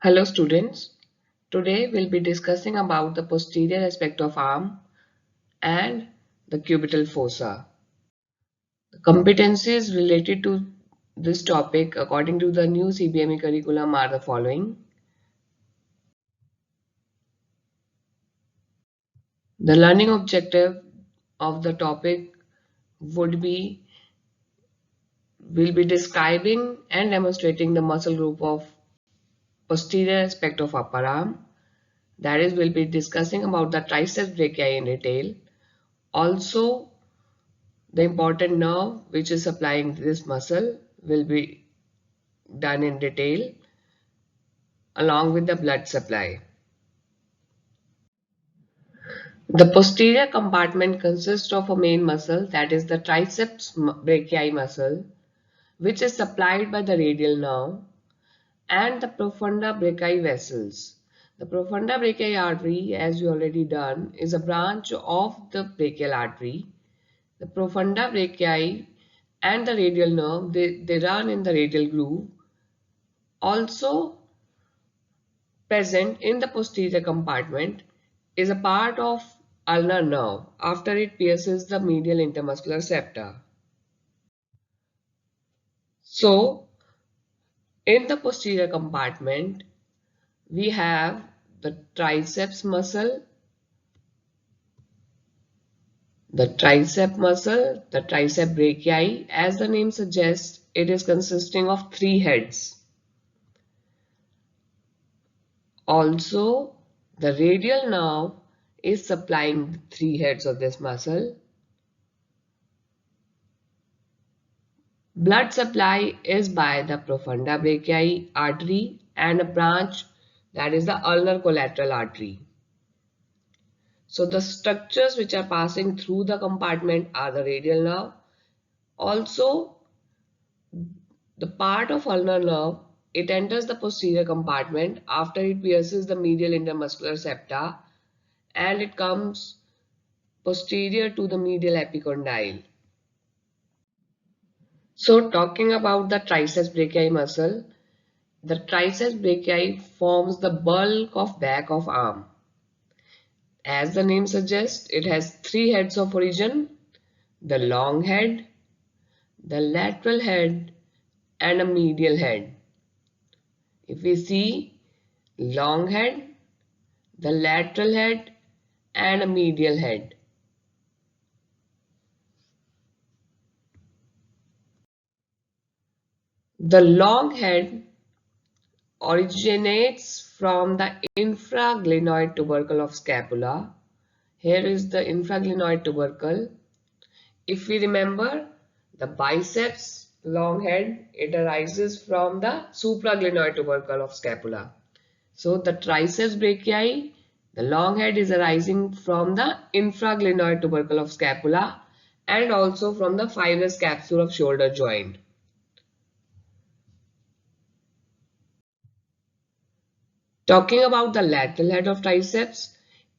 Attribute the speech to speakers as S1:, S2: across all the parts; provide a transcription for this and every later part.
S1: Hello students, today we'll be discussing about the posterior aspect of arm and the cubital fossa. The competencies related to this topic according to the new CBME curriculum are the following. The learning objective of the topic would be will be describing and demonstrating the muscle group of posterior aspect of upper arm. That is, we'll be discussing about the triceps brachii in detail. Also, the important nerve which is supplying this muscle will be done in detail along with the blood supply. The posterior compartment consists of a main muscle, that is the triceps brachii muscle, which is supplied by the radial nerve, and the profunda brachii vessels. The profunda brachii artery, as we already done, is a branch of the brachial artery. The profunda brachii and the radial nerve, they run in the radial groove. Also present in the posterior compartment is a part of ulnar nerve after it pierces the medial intermuscular septa. So, in the posterior compartment, we have the triceps muscle, the tricep brachii. As the name suggests, it is consisting of three heads. Also, the radial nerve is supplying the three heads of this muscle. Blood supply is by the profunda brachii artery and a branch, that is the ulnar collateral artery. So the structures which are passing through the compartment are the radial nerve. Also, the part of ulnar nerve, it enters the posterior compartment after it pierces the medial intermuscular septa and it comes posterior to the medial epicondyle. So talking about the triceps brachii muscle, the triceps brachii forms the bulk of back of arm. As the name suggests, it has three heads of origin, the long head, the lateral head, and a medial head. If we see long head, the lateral head, and a medial head. The long head originates from the infraglenoid tubercle of scapula. Here is the infraglenoid tubercle. If we remember, the biceps long head, it arises from the supraglenoid tubercle of scapula. So the triceps brachii, the long head is arising from the infraglenoid tubercle of scapula and also from the fibrous capsule of shoulder joint. Talking about the lateral head of triceps,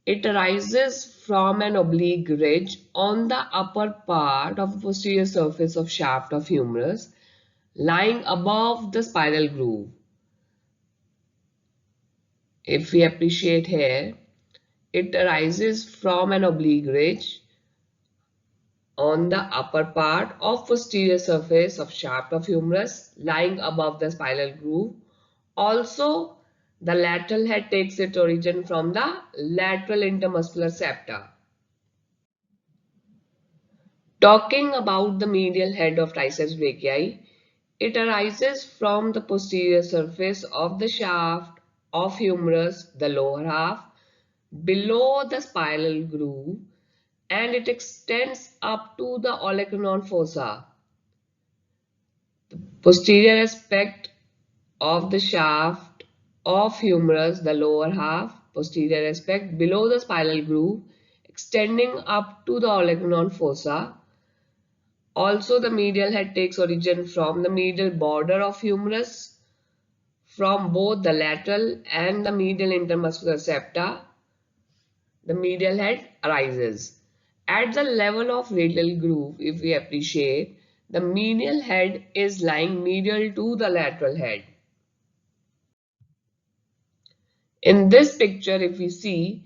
S1: it arises from an oblique ridge on the upper part of the posterior surface of shaft of humerus, lying above the spiral groove. If we appreciate here, it arises from an oblique ridge on the upper part of posterior surface of shaft of humerus, lying above the spiral groove. Also, the lateral head takes its origin from the lateral intermuscular septa. Talking about the medial head of triceps brachii, it arises from the posterior surface of the shaft of humerus, the lower half, below the spiral groove, and it extends up to the olecranon fossa. The posterior aspect of the shaft of humerus, the lower half, posterior aspect below the spiral groove, extending up to the olecranon fossa. Also, the medial head takes origin from the medial border of humerus, from both the lateral and the medial intermuscular septa. The medial head arises. At the level of radial groove, if we appreciate, the medial head is lying medial to the lateral head. In this picture, if we see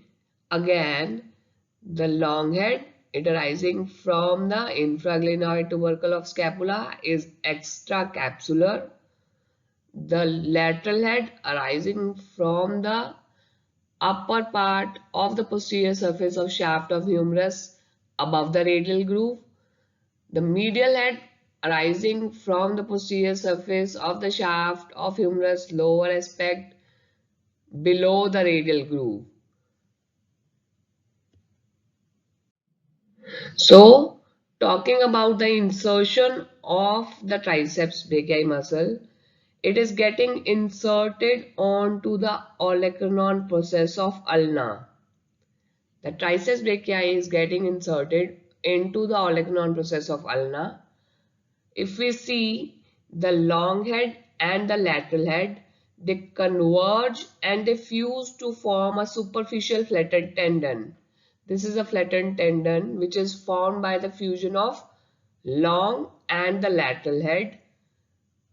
S1: again the long head, it arising from the infraglenoid tubercle of scapula is extracapsular. The lateral head arising from the upper part of the posterior surface of shaft of humerus above the radial groove. The medial head arising from the posterior surface of the shaft of humerus lower aspect below the radial groove. So, talking about the insertion of the triceps brachii muscle, it is getting inserted onto the olecranon process of ulna. The triceps brachii is getting inserted into the olecranon process of ulna. If we see the long head and the lateral head, they converge and they fuse to form a superficial flattened tendon. This is a flattened tendon which is formed by the fusion of long and the lateral head,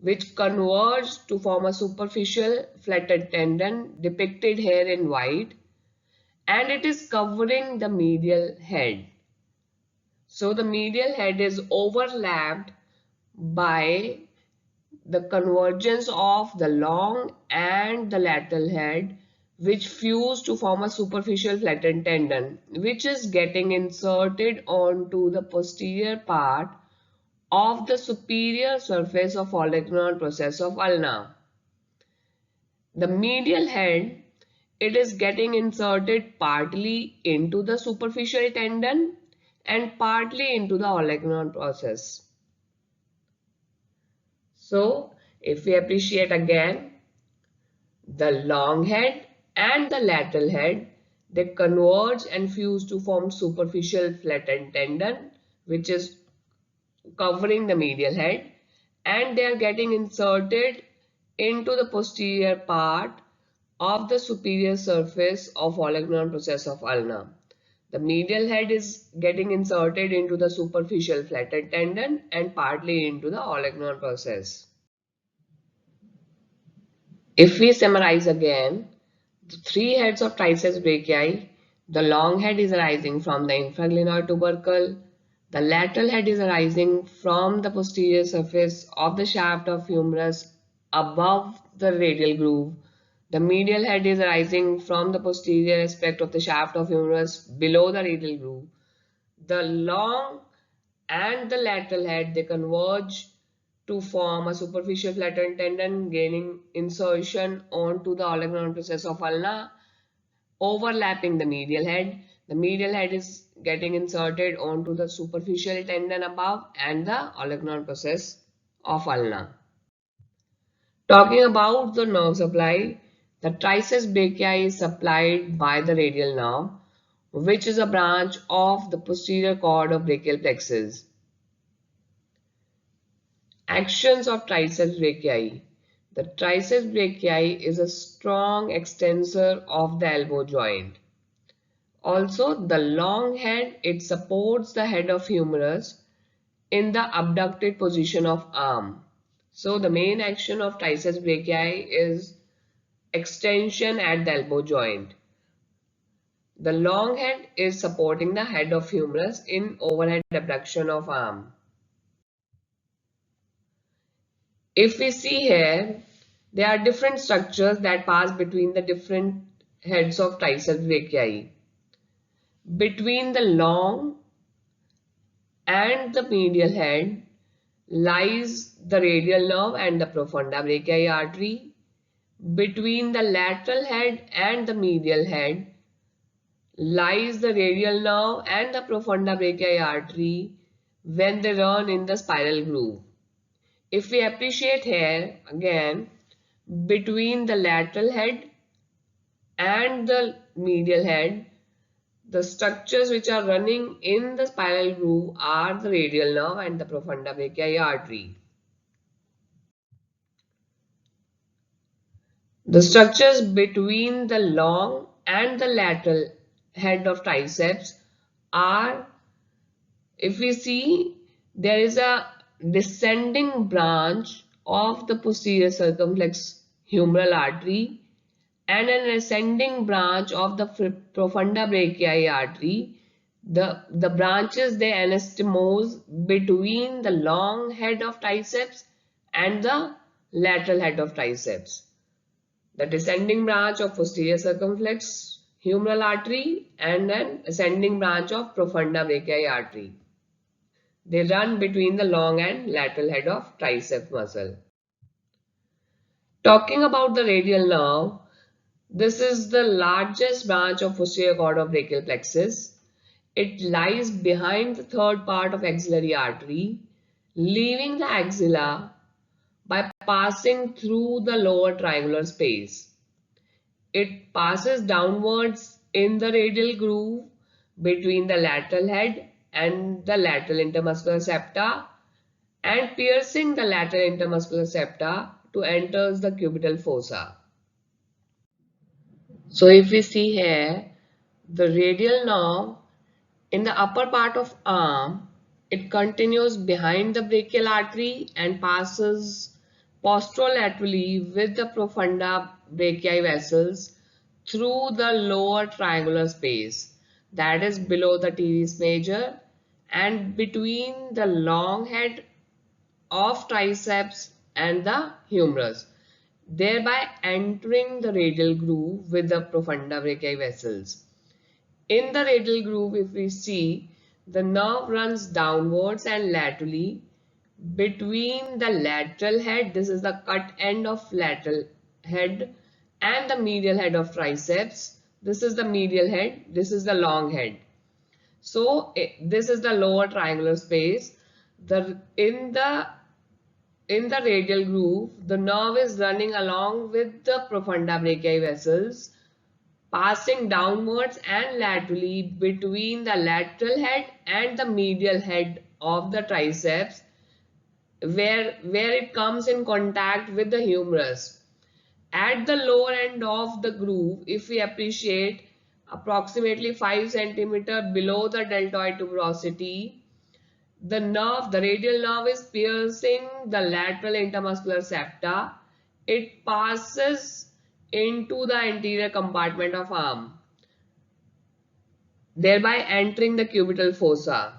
S1: which converge to form a superficial flattened tendon depicted here in white, and it is covering the medial head. So the medial head is overlapped by the convergence of the long and the lateral head, which fuse to form a superficial flattened tendon, which is getting inserted onto the posterior part of the superior surface of olecranon process of ulna. The medial head, it is getting inserted partly into the superficial tendon and partly into the olecranon process. So, if we appreciate again, the long head and the lateral head, they converge and fuse to form superficial flattened tendon, which is covering the medial head, and they are getting inserted into the posterior part of the superior surface of olecranon process of ulna. The medial head is getting inserted into the superficial flattened tendon and partly into the olecranon process. If we summarize again, the three heads of triceps brachii, the long head is arising from the infraglenoid tubercle, the lateral head is arising from the posterior surface of the shaft of humerus above the radial groove, the medial head is arising from the posterior aspect of the shaft of humerus below the radial groove. The long and the lateral head, they converge to form a superficial flattened tendon gaining insertion onto the olecranon process of ulna, overlapping the medial head. The medial head is getting inserted onto the superficial tendon above and the olecranon process of ulna. Talking about the nerve supply, the triceps brachii is supplied by the radial nerve, which is a branch of the posterior cord of brachial plexus. Actions of triceps brachii. The triceps brachii is a strong extensor of the elbow joint. Also, the long head, it supports the head of humerus in the abducted position of arm. So, the main action of triceps brachii is extension at the elbow joint. The long head is supporting the head of humerus in overhead abduction of arm. If we see here, there are different structures that pass between the different heads of triceps brachii. Between the long and the medial head lies the radial nerve and the profunda brachii artery. Between the lateral head and the medial head lies the radial nerve and the profunda brachii artery when they run in the spiral groove. If we appreciate here again, between the lateral head and the medial head, the structures which are running in the spiral groove are the radial nerve and the profunda brachii artery. The structures between the long and the lateral head of triceps are, if we see, there is a descending branch of the posterior circumflex humeral artery, and an ascending branch of the profunda brachii artery. The branches they anastomose between the long head of triceps and the lateral head of triceps. The descending branch of posterior circumflex humeral artery and an ascending branch of profunda brachii artery. They run between the long and lateral head of tricep muscle. Talking about the radial nerve, this is the largest branch of posterior cord of brachial plexus. It lies behind the third part of axillary artery, leaving the axilla by passing through the lower triangular space. It passes downwards in the radial groove between the lateral head and the lateral intermuscular septa and piercing the lateral intermuscular septa to enter the cubital fossa. So if we see here, the radial nerve in the upper part of arm, it continues behind the brachial artery and passes posterolaterally with the profunda brachii vessels through the lower triangular space that is below the teres major and between the long head of triceps and the humerus, thereby entering the radial groove with the profunda brachii vessels. In the radial groove, if we see, the nerve runs downwards and laterally between the lateral head, this is the cut end of lateral head, and the medial head of triceps. This is the medial head, this is the long head. So this is the lower triangular space. In the radial groove, the nerve is running along with the profunda brachii vessels, passing downwards and laterally between the lateral head and the medial head of the triceps, where it comes in contact with the humerus. At the lower end of the groove, if we appreciate approximately 5 cm below the deltoid tuberosity, the radial nerve is piercing the lateral intermuscular septa. It passes into the anterior compartment of arm, thereby entering the cubital fossa.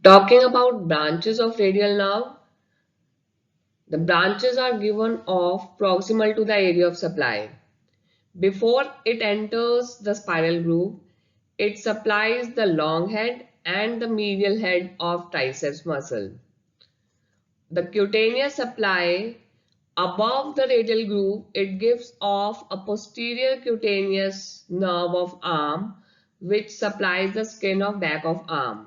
S1: Talking about branches of radial nerve, the branches are given off proximal to the area of supply. Before it enters the spiral groove, it supplies the long head and the medial head of triceps muscle. The cutaneous supply above the radial groove, it gives off a posterior cutaneous nerve of arm which supplies the skin of back of arm.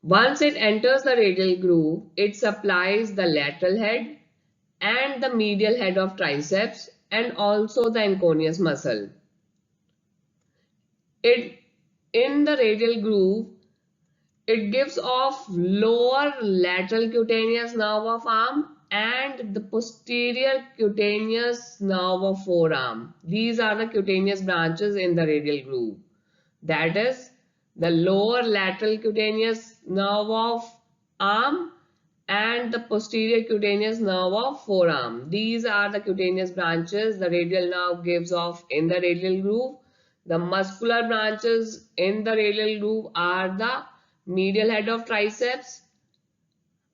S1: Once it enters the radial groove, it supplies the lateral head and the medial head of triceps and also the anconeus muscle. In the radial groove, it gives off lower lateral cutaneous nerve of arm and the posterior cutaneous nerve of forearm. These are the cutaneous branches in the radial groove. That is the lower lateral cutaneous nerve of arm and the posterior cutaneous nerve of forearm. These are the cutaneous branches the radial nerve gives off in the radial groove. The muscular branches in the radial groove are the medial head of triceps,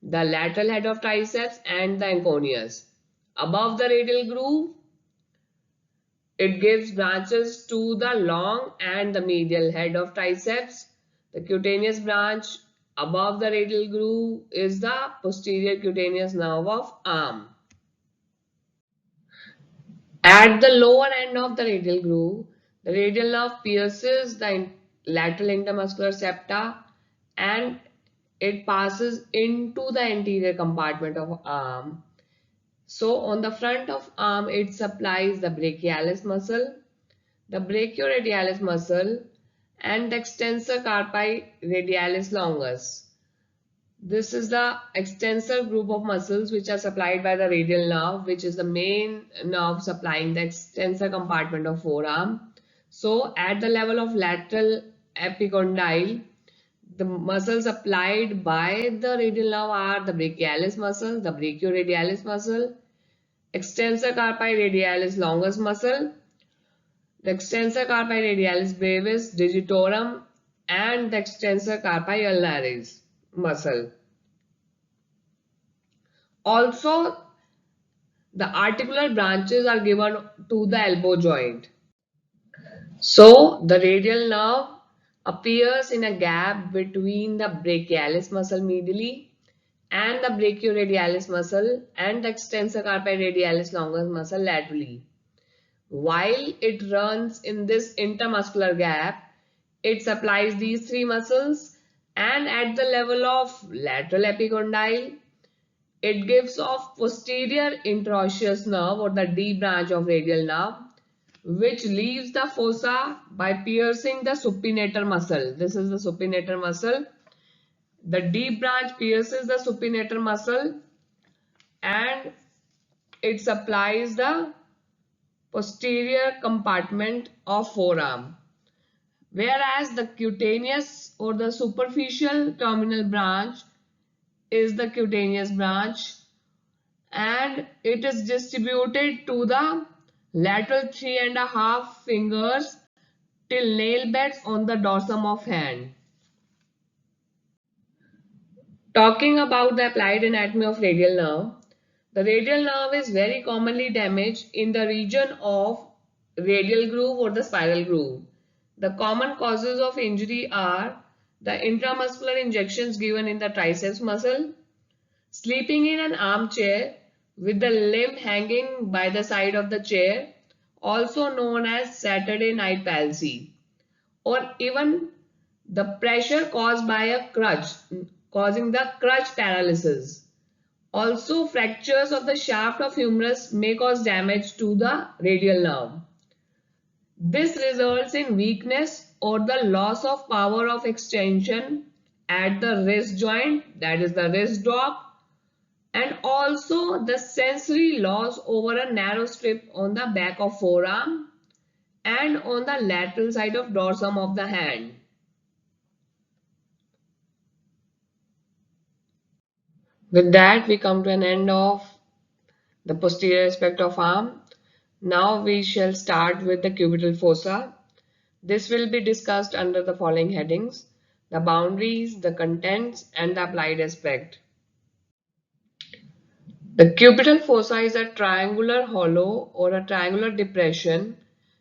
S1: the lateral head of triceps and the anconeus. Above the radial groove, it gives branches to the long and the medial head of triceps. The cutaneous branch above the radial groove is the posterior cutaneous nerve of arm. At the lower end of the radial groove, the radial nerve pierces the lateral intermuscular septa and it passes into the anterior compartment of arm. So on the front of arm, it supplies the brachialis muscle, the brachioradialis muscle and the extensor carpi radialis longus. This is the extensor group of muscles which are supplied by the radial nerve, which is the main nerve supplying the extensor compartment of forearm. So at the level of lateral epicondyle, The muscles applied by the radial nerve are the brachialis muscle, the brachioradialis muscle, extensor carpi radialis longus muscle, the extensor carpi radialis brevis digitorum, and the extensor carpi ulnaris muscle. Also, the articular branches are given to the elbow joint. So, the radial nerve appears in a gap between the brachialis muscle medially and the brachioradialis muscle and the extensor carpi radialis longus muscle laterally. While it runs in this intermuscular gap, it supplies these three muscles, and at the level of lateral epicondyle, it gives off posterior interosseous nerve or the D branch of radial nerve, which leaves the fossa by piercing the supinator muscle. This is the supinator muscle. The D branch pierces the supinator muscle and it supplies the posterior compartment of forearm. Whereas the cutaneous or the superficial terminal branch is the cutaneous branch, and it is distributed to the lateral 3.5 fingers till nail beds on the dorsum of hand. Talking about the applied anatomy of radial nerve, the radial nerve is very commonly damaged in the region of radial groove or the spiral groove. The common causes of injury are the intramuscular injections given in the triceps muscle, sleeping in an armchair with the limb hanging by the side of the chair, also known as Saturday night palsy, or even the pressure caused by a crutch, causing the crutch paralysis. Also, fractures of the shaft of humerus may cause damage to the radial nerve. This results in weakness or the loss of power of extension at the wrist joint, that is the wrist drop, and also the sensory loss over a narrow strip on the back of forearm and on the lateral side of dorsum of the hand. With that, we come to an end of the posterior aspect of arm. Now we shall start with the cubital fossa. This will be discussed under the following headings: the boundaries, the contents, and the applied aspect. The cubital fossa is a triangular hollow or a triangular depression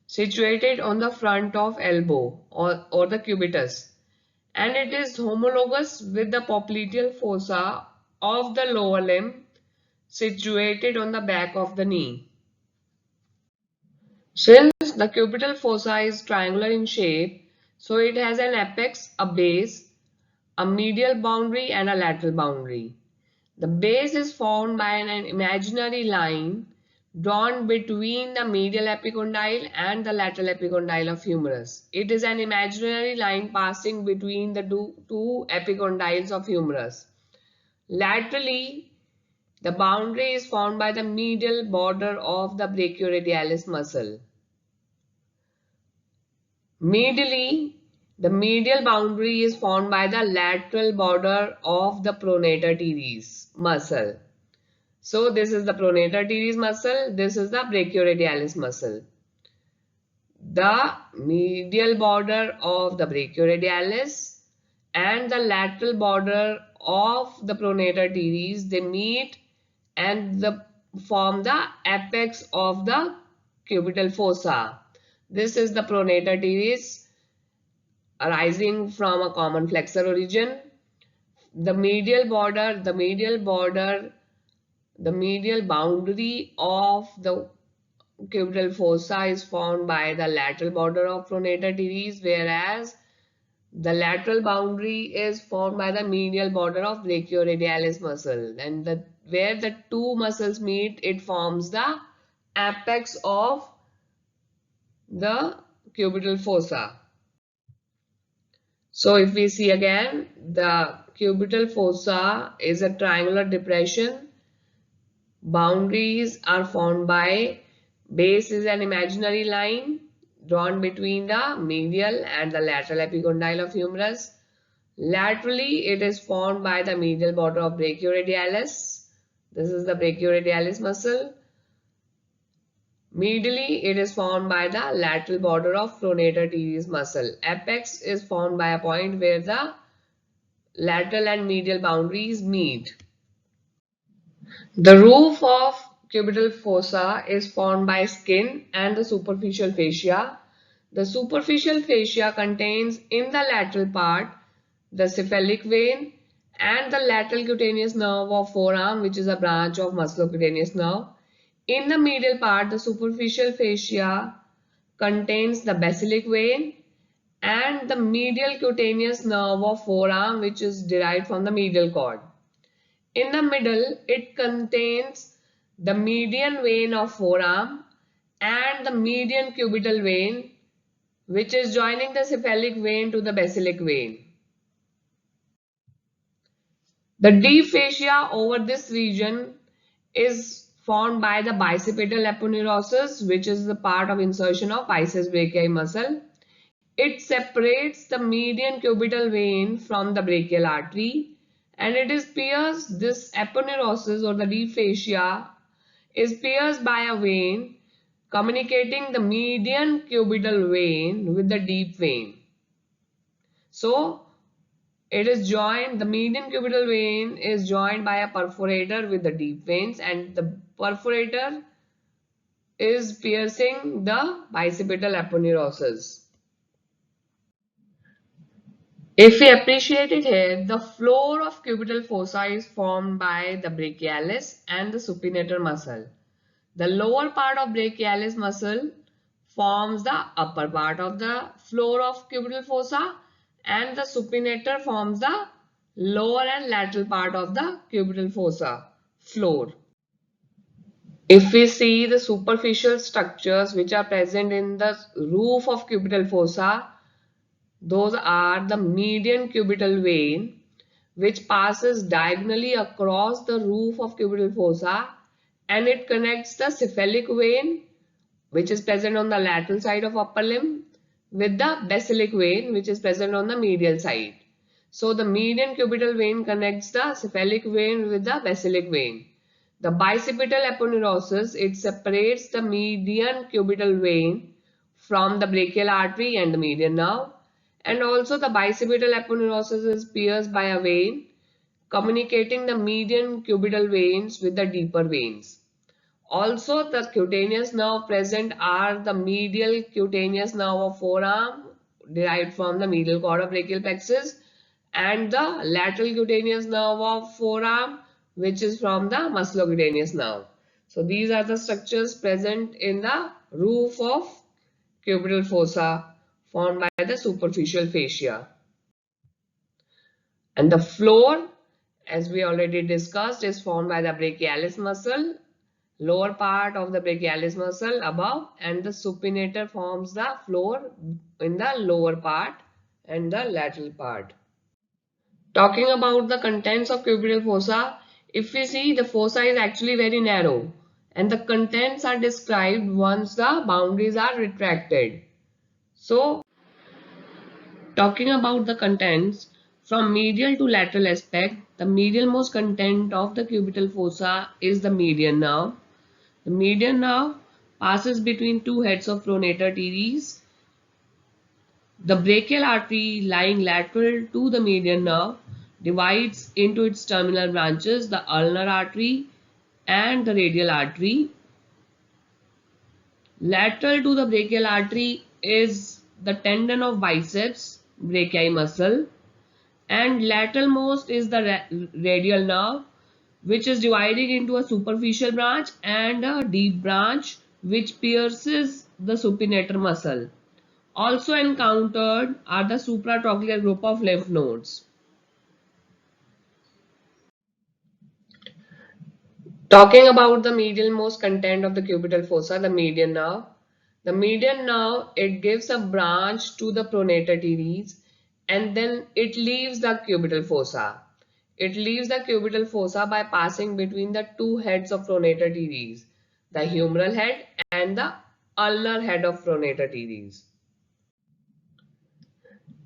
S1: situated on the front of elbow or the cubitus, and it is homologous with the popliteal fossa of the lower limb situated on the back of the knee. Since the cubital fossa is triangular in shape, so it has an apex, a base, a medial boundary and a lateral boundary. The base is formed by an imaginary line drawn between the medial epicondyle and the lateral epicondyle of humerus. It is an imaginary line passing between the two epicondyles of humerus. Laterally, the boundary is formed by the medial border of the brachioradialis muscle. Medially, the medial boundary is formed by the lateral border of the pronator teres muscle. So this is the pronator teres muscle, this is the brachioradialis muscle. The medial border of the brachioradialis and the lateral border of the pronator teres, they meet and form the apex of the cubital fossa. This is the pronator teres arising from a common flexor origin. The medial boundary of the cubital fossa is formed by the lateral border of pronator teres, whereas the lateral boundary is formed by the medial border of brachioradialis muscle. And where the two muscles meet, it forms the apex of the cubital fossa. So if we see again, the cubital fossa is a triangular depression. Boundaries are formed by base is an imaginary line drawn between the medial and the lateral epicondyle of humerus. Laterally, it is formed by the medial border of brachioradialis. This is the brachioradialis muscle. Medially, it is formed by the lateral border of pronator teres muscle. Apex is formed by a point where the lateral and medial boundaries meet. The roof of cubital fossa is formed by skin and the superficial fascia. The superficial fascia contains in the lateral part the cephalic vein and the lateral cutaneous nerve of forearm, which is a branch of musculocutaneous nerve. In the medial part, the superficial fascia contains the basilic vein and the medial cutaneous nerve of forearm, which is derived from the medial cord. In the middle, it contains the median vein of forearm and the median cubital vein, which is joining the cephalic vein to the basilic vein. The deep fascia over this region is formed by the bicipital aponeurosis, which is the part of insertion of biceps brachii muscle. It separates the median cubital vein from the brachial artery, and it is pierced. This aponeurosis or the deep fascia is pierced by a vein communicating the median cubital vein with the deep vein. So it is joined, the median cubital vein is joined by a perforator with the deep veins, and the perforator is piercing the bicipital aponeurosis. If we appreciate it here, the floor of cubital fossa is formed by the brachialis and the supinator muscle. The lower part of brachialis muscle forms the upper part of the floor of cubital fossa, and the supinator forms the lower and lateral part of the cubital fossa floor. If we see the superficial structures which are present in the roof of cubital fossa, those are the median cubital vein, which passes diagonally across the roof of cubital fossa, and it connects the cephalic vein, which is present on the lateral side of upper limb, with the basilic vein, which is present on the medial side. So the median cubital vein connects the cephalic vein with the basilic vein. The bicipital aponeurosis, it separates the median cubital vein from the brachial artery and the median nerve. And also the bicipital aponeurosis is pierced by a vein communicating the median cubital veins with the deeper veins. Also, the cutaneous nerve present are the medial cutaneous nerve of forearm derived from the medial cord of brachial plexus, and the lateral cutaneous nerve of forearm, which is from the musculocutaneous nerve. So these are the structures present in the roof of cubital fossa formed by the superficial fascia. And the floor, as we already discussed, is formed by the brachialis muscle, lower part of the brachialis muscle above, and the supinator forms the floor in the lower part and the lateral part. Talking about the contents of cubital fossa, if we see, the fossa is actually very narrow and the contents are described once the boundaries are retracted. So, talking about the contents, from medial to lateral aspect, the medialmost content of the cubital fossa is the median nerve. The median nerve passes between two heads of pronator teres. The brachial artery lying lateral to the median nerve divides into its terminal branches, the ulnar artery and the radial artery. Lateral to the brachial artery is the tendon of biceps brachii muscle, and lateral most is the radial nerve, which is dividing into a superficial branch and a deep branch which pierces the supinator muscle. Also encountered are the supratrochlear group of lymph nodes. Talking about the medialmost content of the cubital fossa, the median nerve. The median nerve, it gives a branch to the pronator teres, and then it leaves the cubital fossa. It leaves the cubital fossa by passing between the two heads of pronator teres, the humeral head and the ulnar head of pronator teres.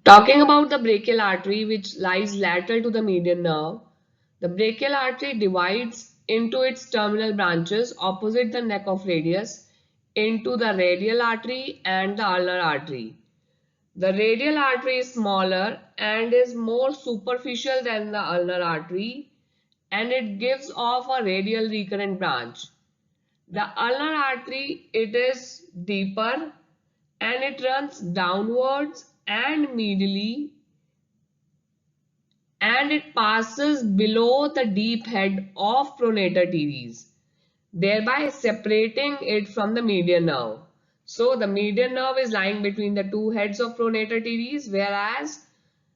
S1: Talking about the brachial artery, which lies lateral to the median nerve, the brachial artery divides into its terminal branches opposite the neck of radius into the radial artery and the ulnar artery. The radial artery is smaller and is more superficial than the ulnar artery, and it gives off a radial recurrent branch. The ulnar artery, it is deeper and it runs downwards and medially, and it passes below the deep head of pronator teres, thereby separating it from the median nerve. So the median nerve is lying between the two heads of pronator teres, whereas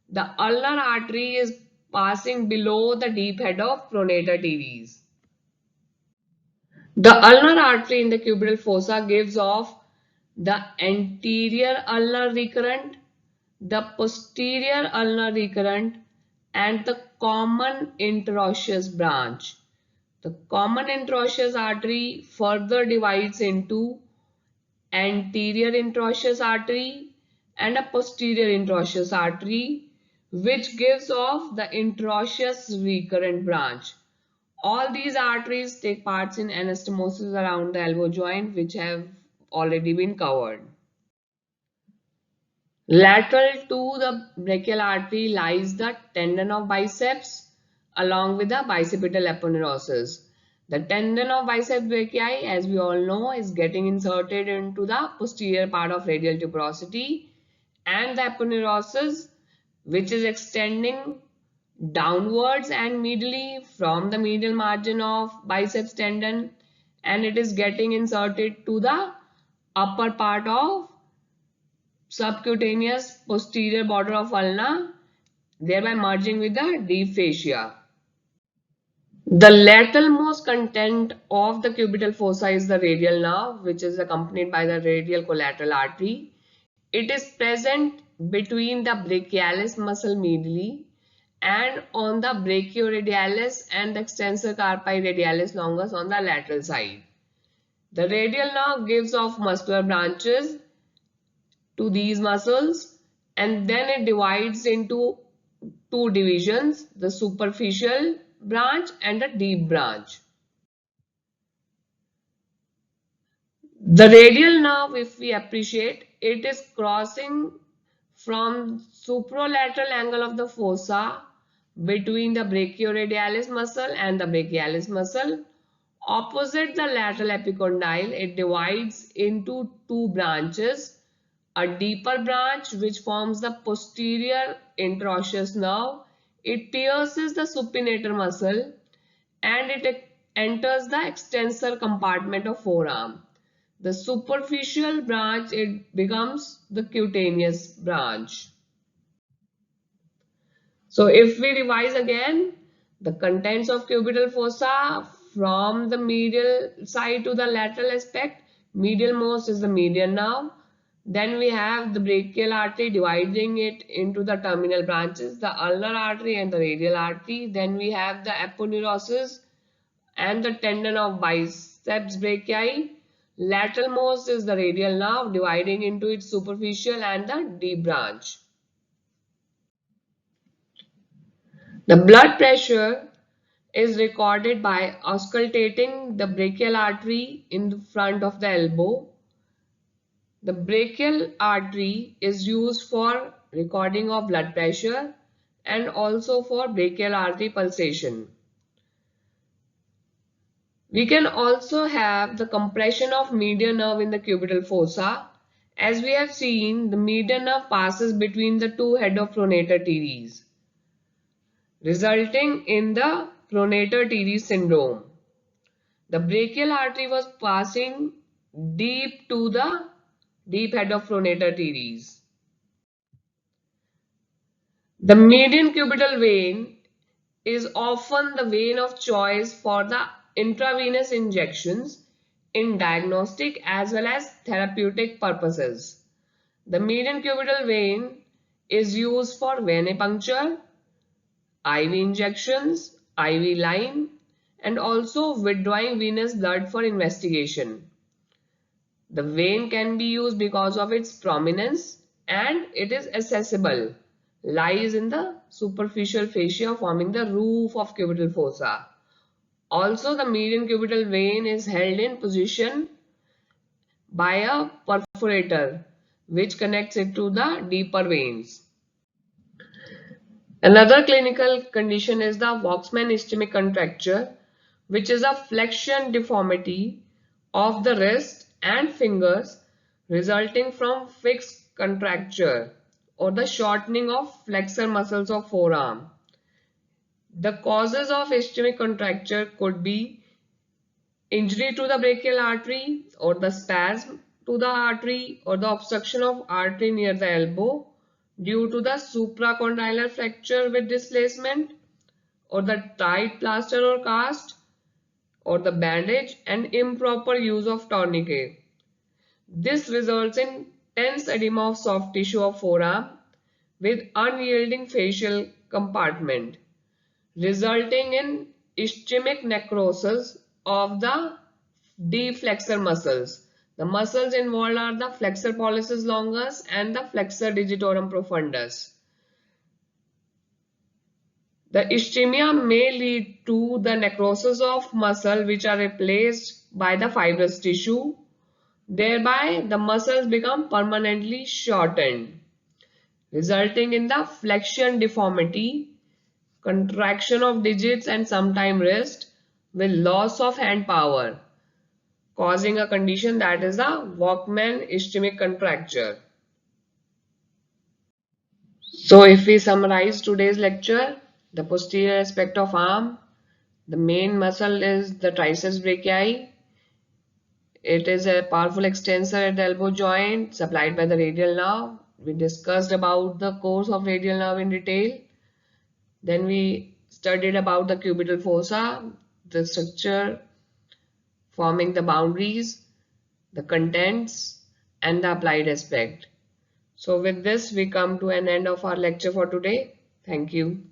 S1: the ulnar artery is passing below the deep head of pronator teres. The ulnar artery in the cubital fossa gives off the anterior ulnar recurrent, the posterior ulnar recurrent, and the common interosseous branch. The common interosseous artery further divides into anterior interosseous artery and a posterior interosseous artery, which gives off the interosseous recurrent branch. All these arteries take parts in anastomosis around the elbow joint, which have already been covered. Lateral to the brachial artery lies the tendon of biceps along with the bicipital aponeurosis. The tendon of biceps brachii, as we all know, is getting inserted into the posterior part of radial tuberosity, and the aponeurosis, which is extending downwards and medially from the medial margin of biceps tendon, and it is getting inserted to the upper part of subcutaneous posterior border of ulna, thereby merging with the deep fascia. The lateralmost content of the cubital fossa is the radial nerve, which is accompanied by the radial collateral artery. It is present between the brachialis muscle medially and on the brachioradialis and the extensor carpi radialis longus on the lateral side. The radial nerve gives off muscular branches to these muscles, and then it divides into two divisions, the superficial branch and the deep branch. The radial nerve, if we appreciate, it is crossing from superolateral angle of the fossa between the brachioradialis muscle and the brachialis muscle. Opposite the lateral epicondyle, it divides into two branches, a deeper branch which forms the posterior interosseous nerve. It pierces the supinator muscle and it enters the extensor compartment of forearm. The superficial branch, it becomes the cutaneous branch. So if we revise again, the contents of cubital fossa from the medial side to the lateral aspect, medial most is the median nerve. Then we have the brachial artery dividing it into the terminal branches, the ulnar artery and the radial artery. Then we have the aponeurosis and the tendon of biceps brachii. Lateral most is the radial nerve dividing into its superficial and the deep branch. The blood pressure is recorded by auscultating the brachial artery in the front of the elbow. The brachial artery is used for recording of blood pressure and also for brachial artery pulsation. We can also have the compression of median nerve in the cubital fossa. As we have seen, the median nerve passes between the two head of pronator teres, resulting in the pronator teres syndrome. The brachial artery was passing deep to the deep head of pronator teres. The median cubital vein is often the vein of choice for the intravenous injections in diagnostic as well as therapeutic purposes. The median cubital vein is used for venipuncture, IV injections, IV line, and also withdrawing venous blood for investigation. The vein can be used because of its prominence and it is accessible lies in the superficial fascia forming the roof of cubital fossa. Also, the median cubital vein is held in position by a perforator which connects it to the deeper veins. Another clinical condition is the Volkmann ischemic contracture, which is a flexion deformity of the wrist and fingers resulting from fixed contracture or the shortening of flexor muscles of forearm. The causes of ischemic contracture could be injury to the brachial artery or the spasm to the artery or the obstruction of artery near the elbow due to the supracondylar fracture with displacement or the tight plaster or cast or the bandage and improper use of tourniquet. This results in tense edema of soft tissue of forearm with unyielding facial compartment, resulting in ischemic necrosis of the deep flexor muscles. The muscles involved are the flexor pollicis longus and the flexor digitorum profundus. The ischemia may lead to the necrosis of muscle which are replaced by the fibrous tissue. Thereby, the muscles become permanently shortened, resulting in the flexion deformity, contraction of digits and sometimes wrist with loss of hand power, causing a condition that is the Volkmann ischemic contracture. So if we summarize today's lecture, the posterior aspect of arm, the main muscle is the triceps brachii. It is a powerful extensor at the elbow joint supplied by the radial nerve. We discussed about the course of radial nerve in detail. Then we studied about the cubital fossa, the structure forming the boundaries, the contents, and the applied aspect. So with this, we come to an end of our lecture for today. Thank you.